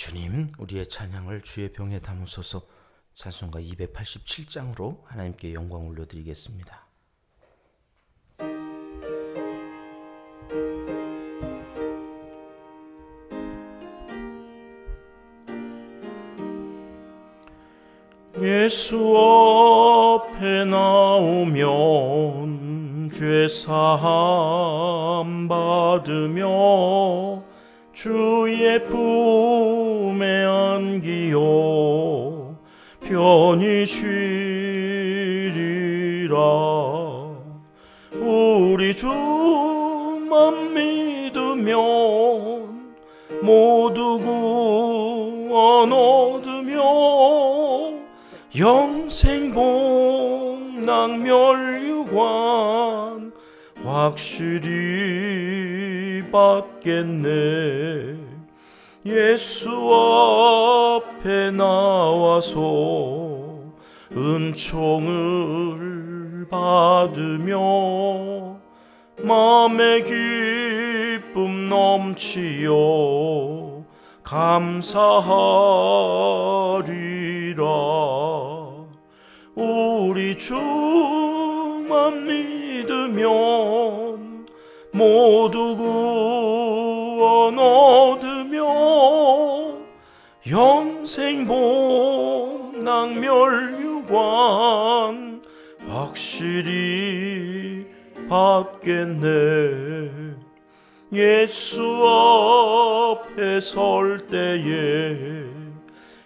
주님, 우리의 찬양을 주의 병에 담으소서. 찬송가 287장으로 하나님께 영광 올려드리겠습니다. 예수 앞에 나오면 죄사함 받으며 주의 품에 안기어 편히 쉬리라. 우리 주만 믿으면 모두 구원 얻으며 영생 복락 멸류관 확실히 받겠네. 예수 앞에 나와서 은총을 받으며 마음의 기쁨 넘치어 감사하리라. 우리 주만 믿으면 모두 구원 얻으며 영생 복락 멸류관 확실히 받겠네. 예수 앞에 설 때에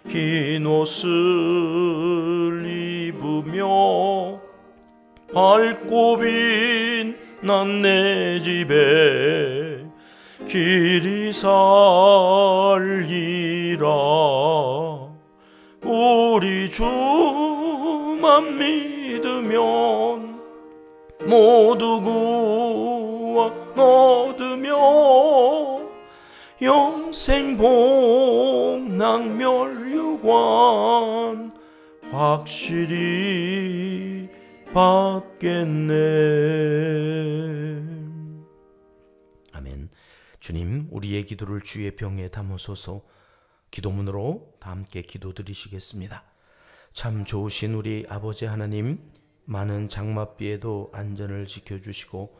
흰 옷을 입으며 밝고 빛난 내 집에 길이 살리라. 우리 주만 믿으면 모두 구원 얻으며 영생 복락 멸류관 확실히 받겠네. 아멘. 주님, 우리의 기도를 주의 병에 담으소서. 기도문으로 다 함께 기도드리시겠습니다. 참 좋으신 우리 아버지 하나님, 많은 장맛비에도 안전을 지켜주시고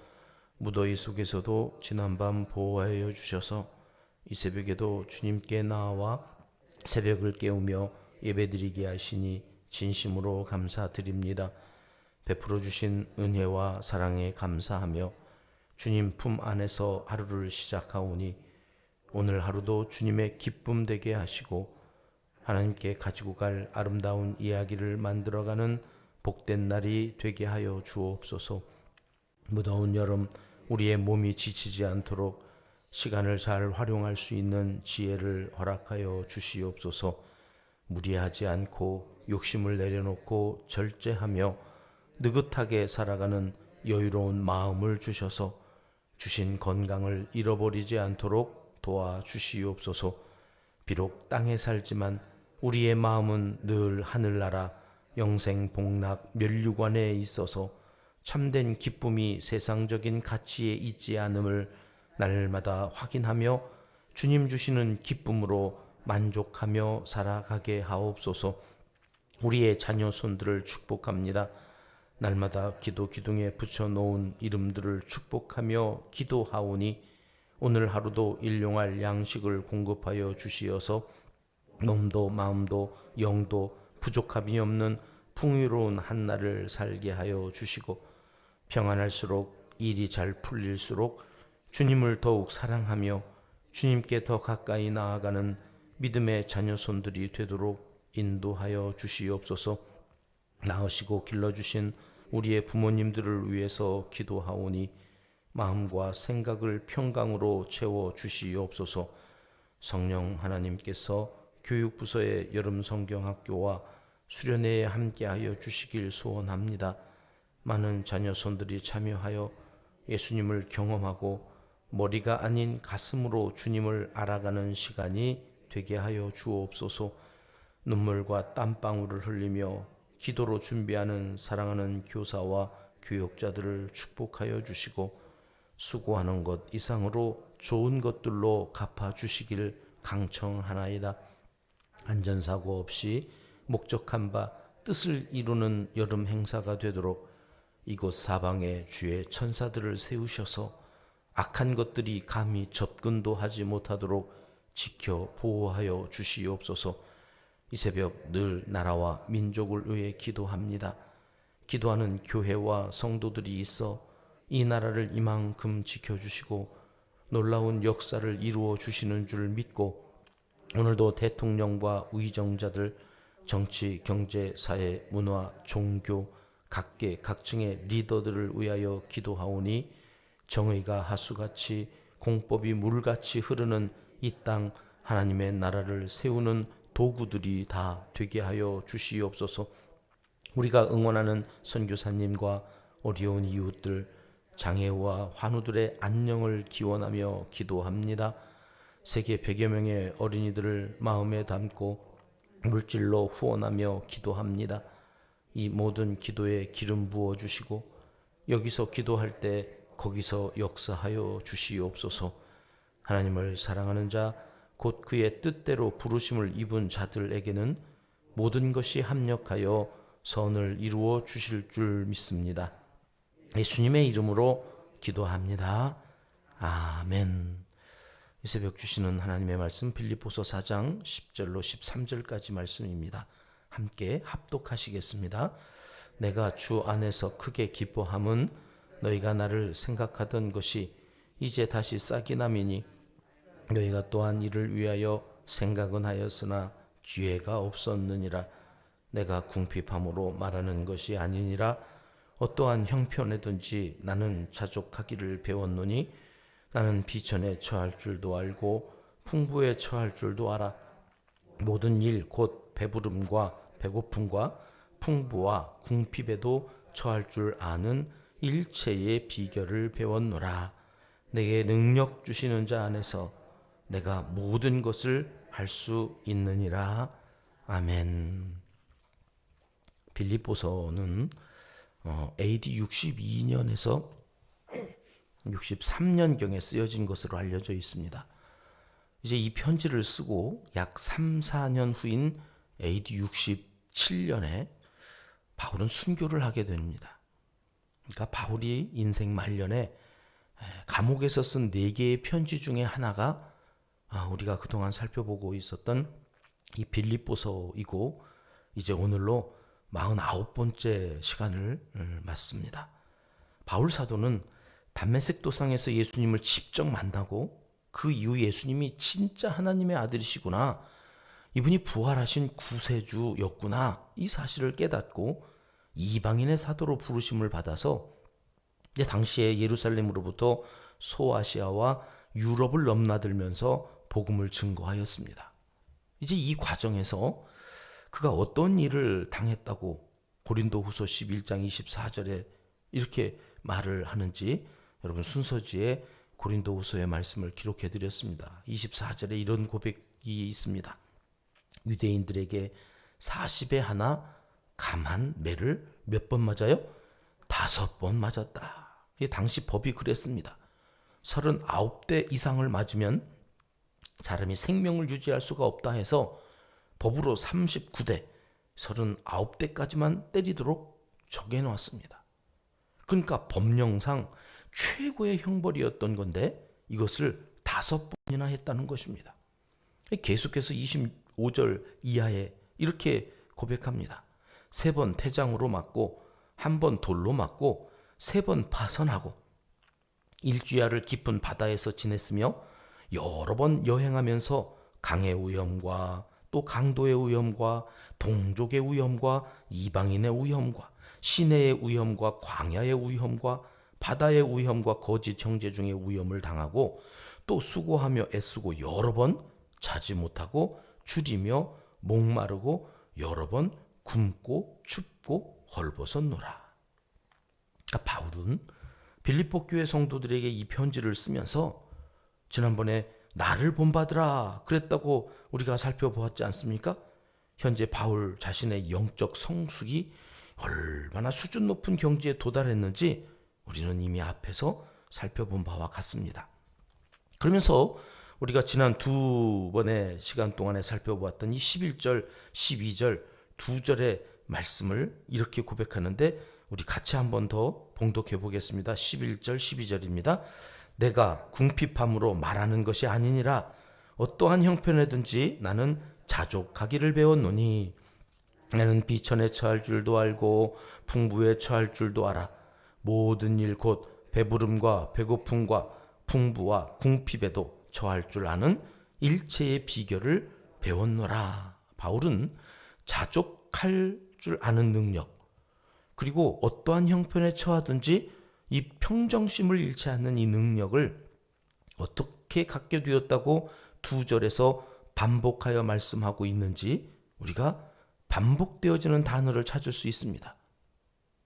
무더위 속에서도 지난밤 보호하여 주셔서 이 새벽에도 주님께 나와 새벽을 깨우며 예배드리게 하시니 진심으로 감사드립니다. 베풀어 주신 은혜와 사랑에 감사하며 주님 품 안에서 하루를 시작하오니 오늘 하루도 주님의 기쁨 되게 하시고 하나님께 가지고 갈 아름다운 이야기를 만들어가는 복된 날이 되게 하여 주옵소서. 무더운 여름 우리의 몸이 지치지 않도록 시간을 잘 활용할 수 있는 지혜를 허락하여 주시옵소서. 무리하지 않고 욕심을 내려놓고 절제하며 느긋하게 살아가는 여유로운 마음을 주셔서 주신 건강을 잃어버리지 않도록 도와주시옵소서. 비록 땅에 살지만 우리의 마음은 늘 하늘나라 영생 복락 멸류관에 있어서 참된 기쁨이 세상적인 가치에 있지 않음을 날마다 확인하며 주님 주시는 기쁨으로 만족하며 살아가게 하옵소서. 우리의 자녀 손들을 축복합니다. 날마다 기도 기둥에 붙여놓은 이름들을 축복하며 기도하오니 오늘 하루도 일용할 양식을 공급하여 주시어서 몸도 마음도 영도 부족함이 없는 풍요로운 한날을 살게 하여 주시고 평안할수록 일이 잘 풀릴수록 주님을 더욱 사랑하며 주님께 더 가까이 나아가는 믿음의 자녀 손들이 되도록 인도하여 주시옵소서. 낳으시고 길러주신 우리의 부모님들을 위해서 기도하오니 마음과 생각을 평강으로 채워 주시옵소서. 성령 하나님께서 교육부서의 여름 성경학교와 수련회에 함께하여 주시길 소원합니다. 많은 자녀 손들이 참여하여 예수님을 경험하고 머리가 아닌 가슴으로 주님을 알아가는 시간이 되게 하여 주옵소서. 눈물과 땀방울을 흘리며 기도로 준비하는 사랑하는 교사와 교역자들을 축복하여 주시고 수고하는 것 이상으로 좋은 것들로 갚아주시길 강청하나이다. 안전사고 없이 목적한 바 뜻을 이루는 여름 행사가 되도록 이곳 사방에 주의 천사들을 세우셔서 악한 것들이 감히 접근도 하지 못하도록 지켜 보호하여 주시옵소서. 이 새벽 늘 나라와 민족을 위해 기도합니다. 기도하는 교회와 성도들이 있어 이 나라를 이만큼 지켜주시고 놀라운 역사를 이루어 주시는 줄 믿고 오늘도 대통령과 의정자들, 정치, 경제, 사회, 문화, 종교, 각계 각층의 리더들을 위하여 기도하오니 정의가 하수같이 공법이 물같이 흐르는 이 땅 하나님의 나라를 세우는 도구들이 다 되게 하여 주시옵소서. 우리가 응원하는 선교사님과 어려운 이웃들, 장애우와 환우들의 안녕을 기원하며 기도합니다. 세계 100여 명의 어린이들을 마음에 담고 물질로 후원하며 기도합니다. 이 모든 기도에 기름 부어주시고 여기서 기도할 때 거기서 역사하여 주시옵소서. 하나님을 사랑하는 자, 곧 그의 뜻대로 부르심을 입은 자들에게는 모든 것이 합력하여 선을 이루어 주실 줄 믿습니다. 예수님의 이름으로 기도합니다. 아멘. 이 새벽 주시는 하나님의 말씀 빌립보서 4장 10절로 13절까지 말씀입니다. 함께 합독하시겠습니다. 내가 주 안에서 크게 기뻐함은 너희가 나를 생각하던 것이 이제 다시 싹이 나미니 너희가 또한 이를 위하여 생각은 하였으나 기회가 없었느니라. 내가 궁핍함으로 말하는 것이 아니니라. 어떠한 형편에든지 나는 자족하기를 배웠노니 나는 비천에 처할 줄도 알고 풍부에 처할 줄도 알아. 모든 일 곧 배부름과 배고픔과 풍부와 궁핍에도 처할 줄 아는 일체의 비결을 배웠노라. 내게 능력 주시는 자 안에서 내가 모든 것을 할 수 있느니라. 아멘. 빌립보서는 AD 62년에서 63년경에 쓰여진 것으로 알려져 있습니다. 이제 이 편지를 쓰고 약 3, 4년 후인 AD 67년에 바울은 순교를 하게 됩니다. 그러니까 바울이 인생 말년에 감옥에서 쓴 4개의 편지 중에 하나가 우리가 그동안 살펴보고 있었던 이 빌립보서이고 이제 오늘로 49번째 시간을 맞습니다. 바울 사도는 담메색 도상에서 예수님을 직접 만나고 그 이후 예수님이 진짜 하나님의 아들이시구나, 이분이 부활하신 구세주였구나, 이 사실을 깨닫고 이방인의 사도로 부르심을 받아서 이제 당시에 예루살렘으로부터 소아시아와 유럽을 넘나들면서 복음을 증거하였습니다. 이제 이 과정에서 그가 어떤 일을 당했다고 고린도후서 11장 24절에 이렇게 말을 하는지 여러분 순서지에 고린도후서의 말씀을 기록해 드렸습니다. 24절에 이런 고백이 있습니다. 유대인들에게 40에 하나 감한 매를 몇 번 맞아요? 5번 맞았다. 당시 법이 그랬습니다. 39대 이상을 맞으면 사람이 생명을 유지할 수가 없다 해서 법으로 39대, 39대까지만 때리도록 정해놓았습니다. 그러니까 법령상 최고의 형벌이었던 건데 이것을 5번이나 했다는 것입니다. 계속해서 25절 이하에 이렇게 고백합니다. 3번 태장으로 맞고 1번 돌로 맞고 3번 파선하고 일주야를 깊은 바다에서 지냈으며 여러 번 여행하면서 강의 위험과 또 강도의 위험과 동족의 위험과 이방인의 위험과 시내의 위험과 광야의 위험과 바다의 위험과 거짓 형제 중의 위험을 당하고 또 수고하며 애쓰고 여러 번 자지 못하고 줄이며 목마르고 여러 번 굶고 춥고 헐벗었노라. 바울은 빌립보 교회 성도들에게 이 편지를 쓰면서 지난번에 나를 본받으라 그랬다고 우리가 살펴보았지 않습니까? 현재 바울 자신의 영적 성숙이 얼마나 수준 높은 경지에 도달했는지 우리는 이미 앞에서 살펴본 바와 같습니다. 그러면서 우리가 지난 두 번의 시간 동안에 살펴보았던 이 11절, 12절 두 절의 말씀을 이렇게 고백하는데 우리 같이 한번 더 봉독해 보겠습니다. 11절, 12절입니다. 내가 궁핍함으로 말하는 것이 아니니라. 어떠한 형편에든지 나는 자족하기를 배웠노니 나는 비천에 처할 줄도 알고 풍부에 처할 줄도 알아. 모든 일 곧 배부름과 배고픔과 풍부와 궁핍에도 처할 줄 아는 일체의 비결을 배웠노라. 바울은 자족할 줄 아는 능력, 그리고 어떠한 형편에 처하든지 이 평정심을 잃지 않는 이 능력을 어떻게 갖게 되었다고 두 절에서 반복하여 말씀하고 있는지 우리가 반복되어지는 단어를 찾을 수 있습니다.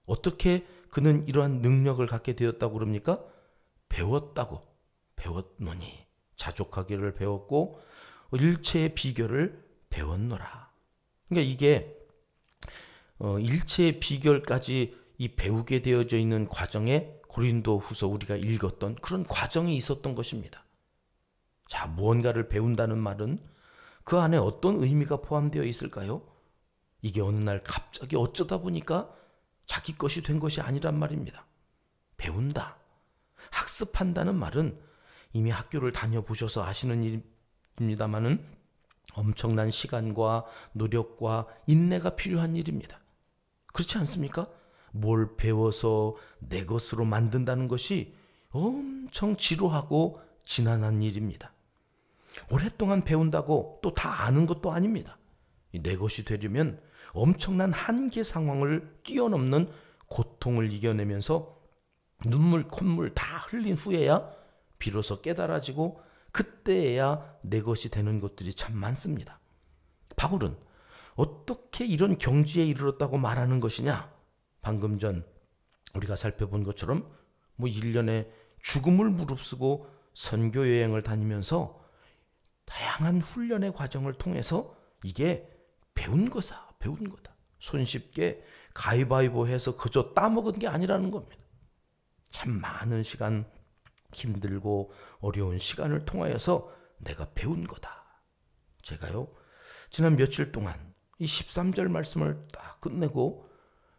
어떻게 그는 이러한 능력을 갖게 되었다고 그럽니까? 배웠다고. 배웠노니. 자족하기를 배웠고 일체의 비결을 배웠노라. 그러니까 이게 일체의 비결까지 이 배우게 되어져 있는 과정에 고린도후서 우리가 읽었던 그런 과정이 있었던 것입니다. 자, 무언가를 배운다는 말은 그 안에 어떤 의미가 포함되어 있을까요? 이게 어느 날 갑자기 어쩌다 보니까 자기 것이 된 것이 아니란 말입니다. 배운다, 학습한다는 말은 이미 학교를 다녀보셔서 아시는 일입니다마는 엄청난 시간과 노력과 인내가 필요한 일입니다. 그렇지 않습니까? 뭘 배워서 내 것으로 만든다는 것이 엄청 지루하고 지난한 일입니다. 오랫동안 배운다고 또 다 아는 것도 아닙니다. 내 것이 되려면 엄청난 한계 상황을 뛰어넘는 고통을 이겨내면서 눈물 콧물 다 흘린 후에야 비로소 깨달아지고 그때야 내 것이 되는 것들이 참 많습니다. 바울은 어떻게 이런 경지에 이르렀다고 말하는 것이냐? 방금 전 우리가 살펴본 것처럼 1년에 죽음을 무릅쓰고 선교 여행을 다니면서 다양한 훈련의 과정을 통해서 이게 배운 거다. 손쉽게 가위바위보 해서 그저 따먹은 게 아니라는 겁니다. 참 많은 시간, 힘들고 어려운 시간을 통하여서 내가 배운 거다. 제가요, 지난 며칠 동안 이 13절 말씀을 딱 끝내고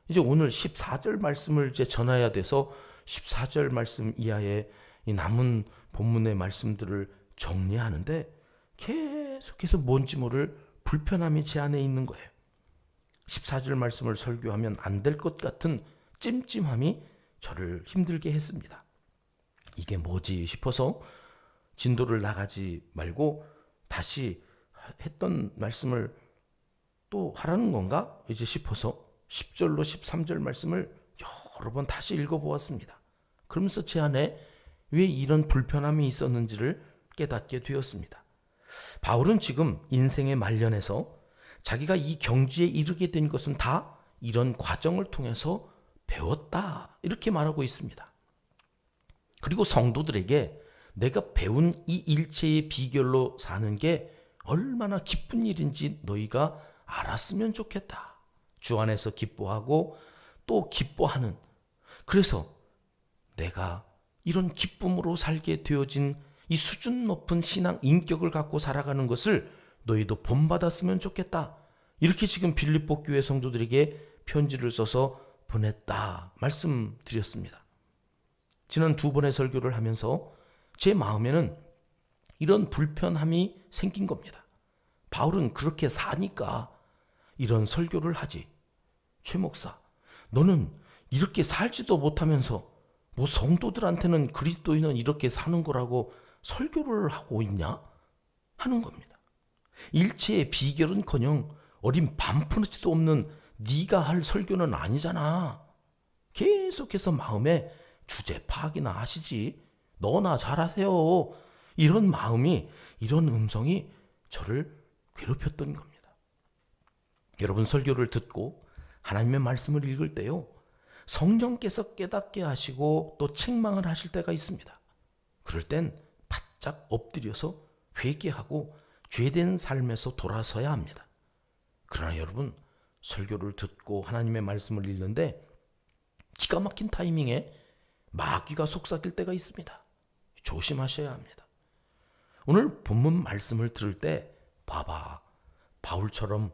이제 오늘 14절 말씀을 이제 전해야 돼서 14절 말씀 이하의 이 남은 본문의 말씀들을 정리하는데 계속해서 뭔지 모를 불편함이 제 안에 있는 거예요. 14절 말씀을 설교하면 안 될 것 같은 찜찜함이 저를 힘들게 했습니다. 이게 뭐지 싶어서 진도를 나가지 말고 다시 했던 말씀을 또 하라는 건가 이제 싶어서 10절로 13절 말씀을 여러 번 다시 읽어보았습니다. 그러면서 제 안에 왜 이런 불편함이 있었는지를 깨닫게 되었습니다. 바울은 지금 인생의 말년에서 자기가 이 경지에 이르게 된 것은 다 이런 과정을 통해서 배웠다 이렇게 말하고 있습니다. 그리고 성도들에게 내가 배운 이 일체의 비결로 사는 게 얼마나 기쁜 일인지 너희가 알았으면 좋겠다. 주 안에서 기뻐하고 또 기뻐하는, 그래서 내가 이런 기쁨으로 살게 되어진 이 수준 높은 신앙 인격을 갖고 살아가는 것을 너희도 본받았으면 좋겠다. 이렇게 지금 빌립보 교회 성도들에게 편지를 써서 보냈다 말씀드렸습니다. 지난 두 번의 설교를 하면서 제 마음에는 이런 불편함이 생긴 겁니다. 바울은 그렇게 사니까 이런 설교를 하지. 최 목사, 너는 이렇게 살지도 못하면서 성도들한테는 그리스도인은 이렇게 사는 거라고 설교를 하고 있냐? 하는 겁니다. 일체의 비결은커녕 어린 반푼어치도 없는 네가 할 설교는 아니잖아. 계속해서 마음에 주제 파악이나 하시지. 너나 잘하세요. 이런 마음이, 이런 음성이 저를 괴롭혔던 겁니다. 여러분, 설교를 듣고 하나님의 말씀을 읽을 때요, 성령께서 깨닫게 하시고 또 책망을 하실 때가 있습니다. 그럴 땐 바짝 엎드려서 회개하고 죄된 삶에서 돌아서야 합니다. 그러나 여러분, 설교를 듣고 하나님의 말씀을 읽는데 기가 막힌 타이밍에 마귀가 속삭일 때가 있습니다. 조심하셔야 합니다. 오늘 본문 말씀을 들을 때 봐봐. 바울처럼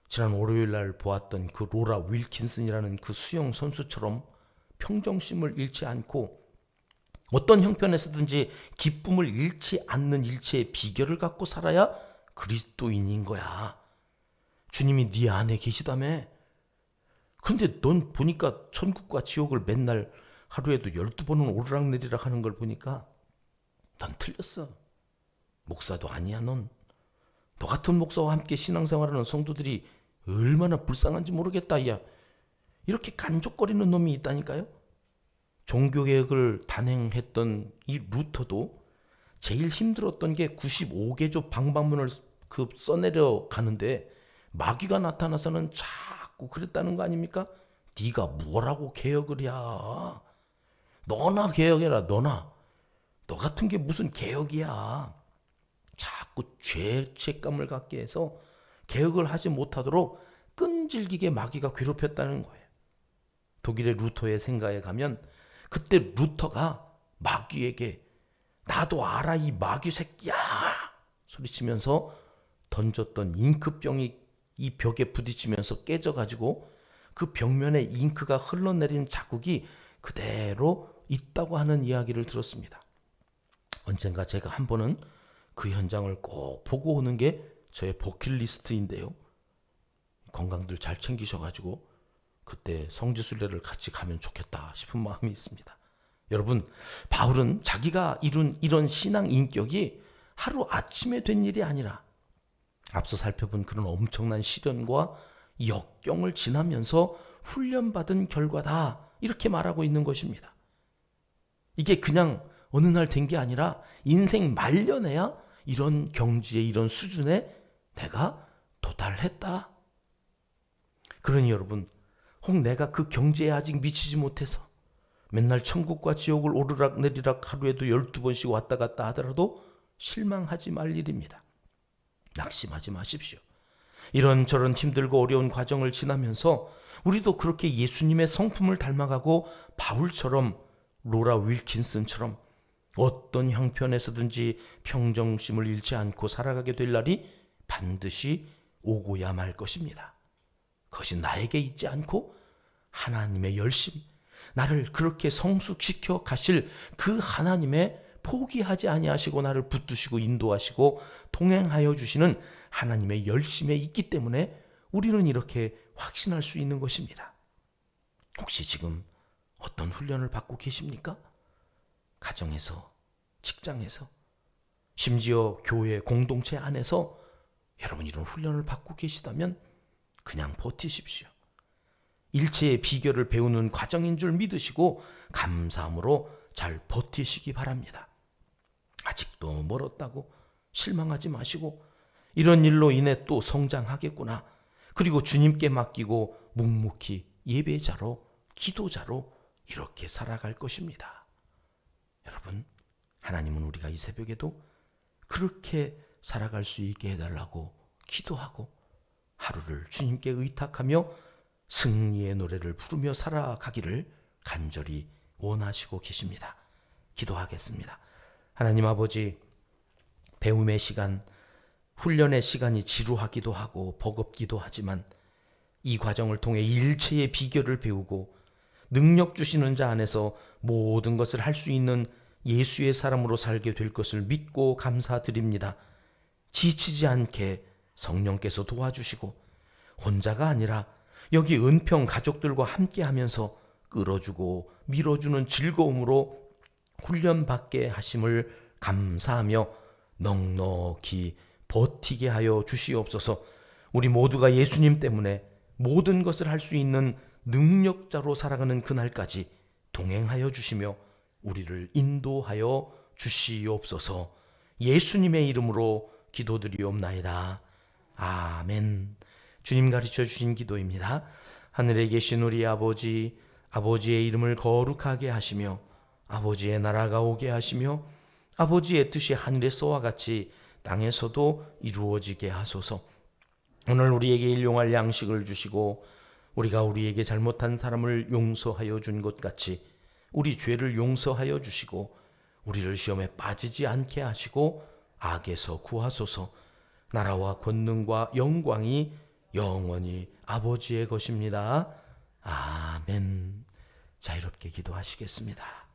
지난 월요일 날 보았던 그 로라 윌킨슨이라는 그 수영 선수처럼 평정심을 잃지 않고 어떤 형편에서든지 기쁨을 잃지 않는 일체의 비결을 갖고 살아야 그리스도인인 거야. 주님이 네 안에 계시다며. 근데 넌 보니까 천국과 지옥을 맨날 하루에도 12번은 오르락내리락 하는 걸 보니까 넌 틀렸어. 목사도 아니야 넌. 너 같은 목사와 함께 신앙생활하는 성도들이 얼마나 불쌍한지 모르겠다. 야, 이렇게 간족거리는 놈이 있다니까요. 종교개혁을 단행했던 이 루터도 제일 힘들었던 게 95개조 방방문을 써내려 가는데 마귀가 나타나서는 자꾸 그랬다는 거 아닙니까? 네가 뭐라고 개혁을 해? 너나 개혁해라. 너나. 너 같은 게 무슨 개혁이야. 자꾸 죄책감을 갖게 해서 개혁을 하지 못하도록 끈질기게 마귀가 괴롭혔다는 거예요. 독일의 루터의 생가에 가면 그때 루터가 마귀에게 나도 알아 이 마귀 새끼야 소리치면서 던졌던 잉크병이 이 벽에 부딪히면서 깨져가지고 그 벽면에 잉크가 흘러내린 자국이 그대로 있다고 하는 이야기를 들었습니다. 언젠가 제가 한 번은 그 현장을 꼭 보고 오는 게 저의 버킷리스트인데요. 건강들 잘 챙기셔가지고 그때 성지순례를 같이 가면 좋겠다 싶은 마음이 있습니다. 여러분, 바울은 자기가 이룬 이런 신앙 인격이 하루아침에 된 일이 아니라 앞서 살펴본 그런 엄청난 시련과 역경을 지나면서 훈련받은 결과다. 이렇게 말하고 있는 것입니다. 이게 그냥 어느 날 된 게 아니라 인생 말년에야 이런 경지에 이런 수준에 내가 도달했다. 그러니 여러분, 혹 내가 그 경지에 아직 미치지 못해서 맨날 천국과 지옥을 오르락내리락 하루에도 12번씩 왔다 갔다 하더라도 실망하지 말 일입니다. 낙심하지 마십시오. 이런저런 힘들고 어려운 과정을 지나면서 우리도 그렇게 예수님의 성품을 닮아가고 바울처럼 로라 윌킨슨처럼 어떤 형편에서든지 평정심을 잃지 않고 살아가게 될 날이 반드시 오고야 말 것입니다. 그것이 나에게 있지 않고 하나님의 열심, 나를 그렇게 성숙시켜 가실 그 하나님의 포기하지 아니하시고 나를 붙드시고 인도하시고 동행하여 주시는 하나님의 열심에 있기 때문에 우리는 이렇게 확신할 수 있는 것입니다. 혹시 지금 어떤 훈련을 받고 계십니까? 가정에서, 직장에서, 심지어 교회 공동체 안에서 여러분 이런 훈련을 받고 계시다면 그냥 버티십시오. 일체의 비결을 배우는 과정인 줄 믿으시고 감사함으로 잘 버티시기 바랍니다. 아직도 멀었다고 실망하지 마시고 이런 일로 인해 또 성장하겠구나. 그리고 주님께 맡기고 묵묵히 예배자로 기도자로 이렇게 살아갈 것입니다. 여러분, 하나님은 우리가 이 새벽에도 그렇게 살아갈 수 있게 해달라고 기도하고 하루를 주님께 의탁하며 승리의 노래를 부르며 살아가기를 간절히 원하시고 계십니다. 기도하겠습니다. 하나님 아버지, 배움의 시간, 훈련의 시간이 지루하기도 하고 버겁기도 하지만 이 과정을 통해 일체의 비결을 배우고 능력 주시는 자 안에서 모든 것을 할 수 있는 예수의 사람으로 살게 될 것을 믿고 감사드립니다. 지치지 않게 성령께서 도와주시고 혼자가 아니라 여기 은평 가족들과 함께하면서 끌어주고 밀어주는 즐거움으로 훈련받게 하심을 감사하며 넉넉히 버티게 하여 주시옵소서. 우리 모두가 예수님 때문에 모든 것을 할 수 있는 능력자로 살아가는 그날까지 동행하여 주시며 우리를 인도하여 주시옵소서. 예수님의 이름으로 기도드리옵나이다. 아멘. 주님 가르쳐 주신 기도입니다. 하늘에 계신 우리 아버지, 아버지의 이름을 거룩하게 하시며 아버지의 나라가 오게 하시며 아버지의 뜻이 하늘에서와 같이 땅에서도 이루어지게 하소서. 오늘 우리에게 일용할 양식을 주시고 우리가 우리에게 잘못한 사람을 용서하여 준 것 같이 우리 죄를 용서하여 주시고 우리를 시험에 빠지지 않게 하시고 악에서 구하소서. 나라와 권능과 영광이 영원히 아버지의 것입니다. 아멘. 자유롭게 기도하시겠습니다.